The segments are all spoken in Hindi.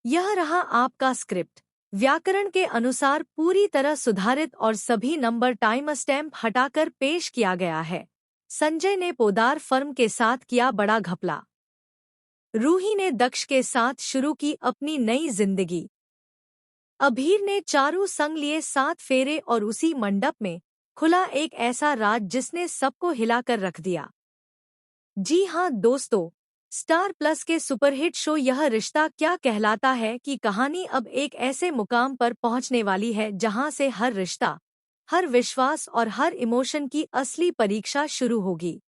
यह रहा आपका स्क्रिप्ट। व्याकरण के अनुसार पूरी तरह सुधारित और सभी नंबर टाइम स्टैम्प हटाकर पेश किया गया है। संजय ने पोदार फर्म के साथ किया बड़ा घपला। रूही ने दक्ष के साथ शुरू की अपनी नई जिंदगी। अभीर ने चारू संग लिए 7 फेरे और उसी मंडप में खुला एक ऐसा राज जिसने सबको हिलाकर रख दिया। जी हाँ दोस्तों, स्टार प्लस के सुपरहिट शो यह रिश्ता क्या कहलाता है की कहानी अब एक ऐसे मुकाम पर पहुंचने वाली है जहां से हर रिश्ता, हर विश्वास और हर इमोशन की असली परीक्षा शुरू होगी।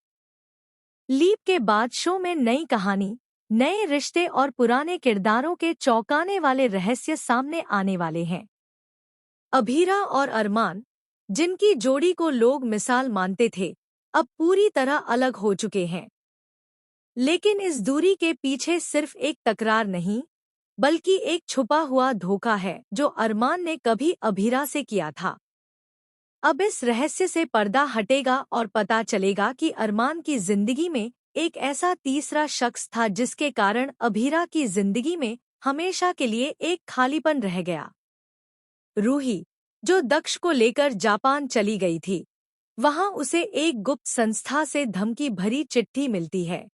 लीप के बाद शो में नई कहानी, नए रिश्ते और पुराने किरदारों के चौंकाने वाले रहस्य सामने आने वाले हैं। अभीरा और अरमान, जिनकी जोड़ी को लोग मिसाल मानते थे, अब पूरी तरह अलग हो चुके हैं। लेकिन इस दूरी के पीछे सिर्फ एक तकरार नहीं, बल्कि एक छुपा हुआ धोखा है जो अरमान ने कभी अभीरा से किया था। अब इस रहस्य से पर्दा हटेगा और पता चलेगा कि अरमान की जिंदगी में एक ऐसा तीसरा शख्स था जिसके कारण अभीरा की जिंदगी में हमेशा के लिए एक खालीपन रह गया। रूही, जो दक्ष को लेकर जापान चली गई थी, वहां उसे एक गुप्त संस्था से धमकी भरी चिट्ठी मिलती है।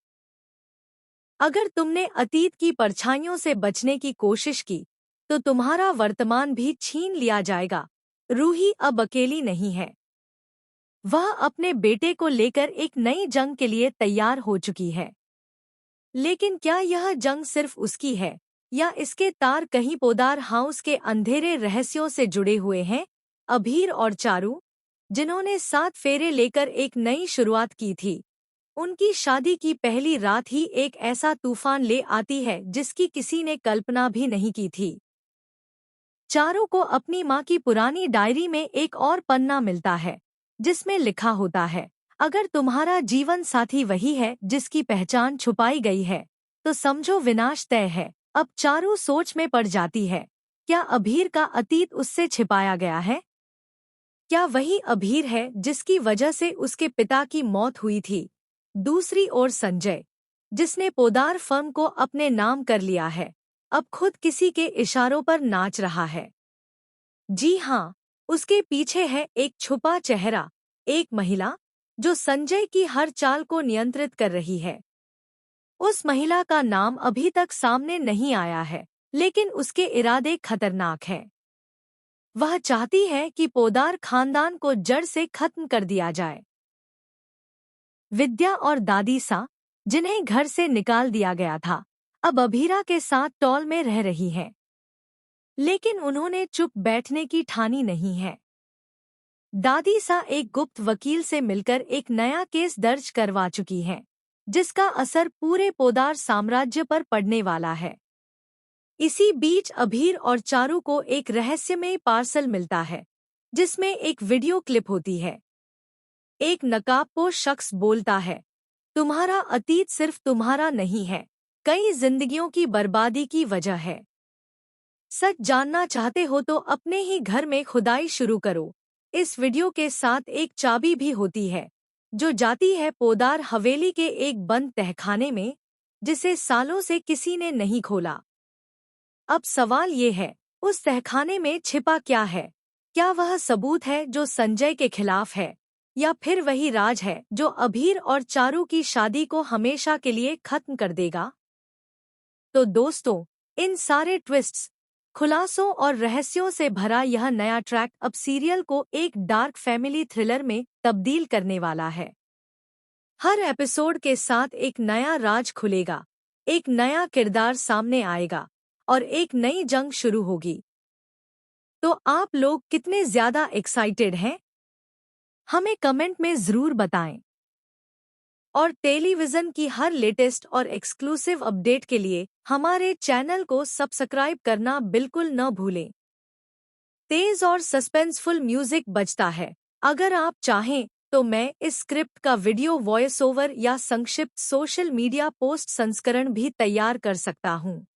अगर तुमने अतीत की परछाइयों से बचने की कोशिश की, तो तुम्हारा वर्तमान भी छीन लिया जाएगा। रूही अब अकेली नहीं है। वह अपने बेटे को लेकर एक नई जंग के लिए तैयार हो चुकी है। लेकिन क्या यह जंग सिर्फ उसकी है, या इसके तार कहीं पोदार हाउस के अंधेरे रहस्यों से जुड़े हुए हैं? अभीर और चारू, जिन्होंने 7 फेरे लेकर एक नई शुरुआत की थी, उनकी शादी की पहली रात ही एक ऐसा तूफान ले आती है जिसकी किसी ने कल्पना भी नहीं की थी। चारू को अपनी माँ की पुरानी डायरी में एक और पन्ना मिलता है, जिसमें लिखा होता है, अगर तुम्हारा जीवन साथी वही है जिसकी पहचान छुपाई गई है, तो समझो विनाश तय है। अब चारू सोच में पड़ जाती है, क्या अभीर का अतीत उससे छिपाया गया है? क्या वही अभीर है जिसकी वजह से उसके पिता की मौत हुई थी? दूसरी ओर संजय, जिसने पोदार फर्म को अपने नाम कर लिया है, अब खुद किसी के इशारों पर नाच रहा है। जी हाँ, उसके पीछे है एक छुपा चेहरा, एक महिला जो संजय की हर चाल को नियंत्रित कर रही है। उस महिला का नाम अभी तक सामने नहीं आया है, लेकिन उसके इरादे खतरनाक हैं। वह चाहती है कि पोदार खानदान को जड़ से खत्म कर दिया जाए। विद्या और दादी सा, जिन्हें घर से निकाल दिया गया था, अब अभीरा के साथ टॉल में रह रही हैं। लेकिन उन्होंने चुप बैठने की ठानी नहीं है। दादी सा एक गुप्त वकील से मिलकर एक नया केस दर्ज करवा चुकी हैं, जिसका असर पूरे पोदार साम्राज्य पर पड़ने वाला है। इसी बीच अभीर और चारू को एक रहस्यमय पार्सल मिलता है, जिसमें एक वीडियो क्लिप होती है। एक नकाबपोश शख्स बोलता है, तुम्हारा अतीत सिर्फ तुम्हारा नहीं है, कई जिंदगियों की बर्बादी की वजह है। सच जानना चाहते हो तो अपने ही घर में खुदाई शुरू करो। इस वीडियो के साथ एक चाबी भी होती है, जो जाती है पोदार हवेली के एक बंद तहखाने में, जिसे सालों से किसी ने नहीं खोला। अब सवाल ये है, उस तहखाने में छिपा क्या है? क्या वह सबूत है जो संजय के खिलाफ है, या फिर वही राज है जो अभीर और चारू की शादी को हमेशा के लिए खत्म कर देगा? तो दोस्तों, इन सारे ट्विस्ट्स, खुलासों और रहस्यों से भरा यह नया ट्रैक अब सीरियल को एक डार्क फैमिली थ्रिलर में तब्दील करने वाला है। हर एपिसोड के साथ एक नया राज खुलेगा, एक नया किरदार सामने आएगा और एक नई जंग शुरू होगी। तो आप लोग कितने ज्यादा एक्साइटेड हैं? हमें कमेंट में जरूर बताएं। और टेलीविजन की हर लेटेस्ट और एक्सक्लूसिव अपडेट के लिए हमारे चैनल को सब्सक्राइब करना बिल्कुल न भूलें। तेज और सस्पेंसफुल म्यूजिक बजता है। अगर आप चाहें तो मैं इस स्क्रिप्ट का वीडियो वॉइस ओवर या संक्षिप्त सोशल मीडिया पोस्ट संस्करण भी तैयार कर सकता हूं।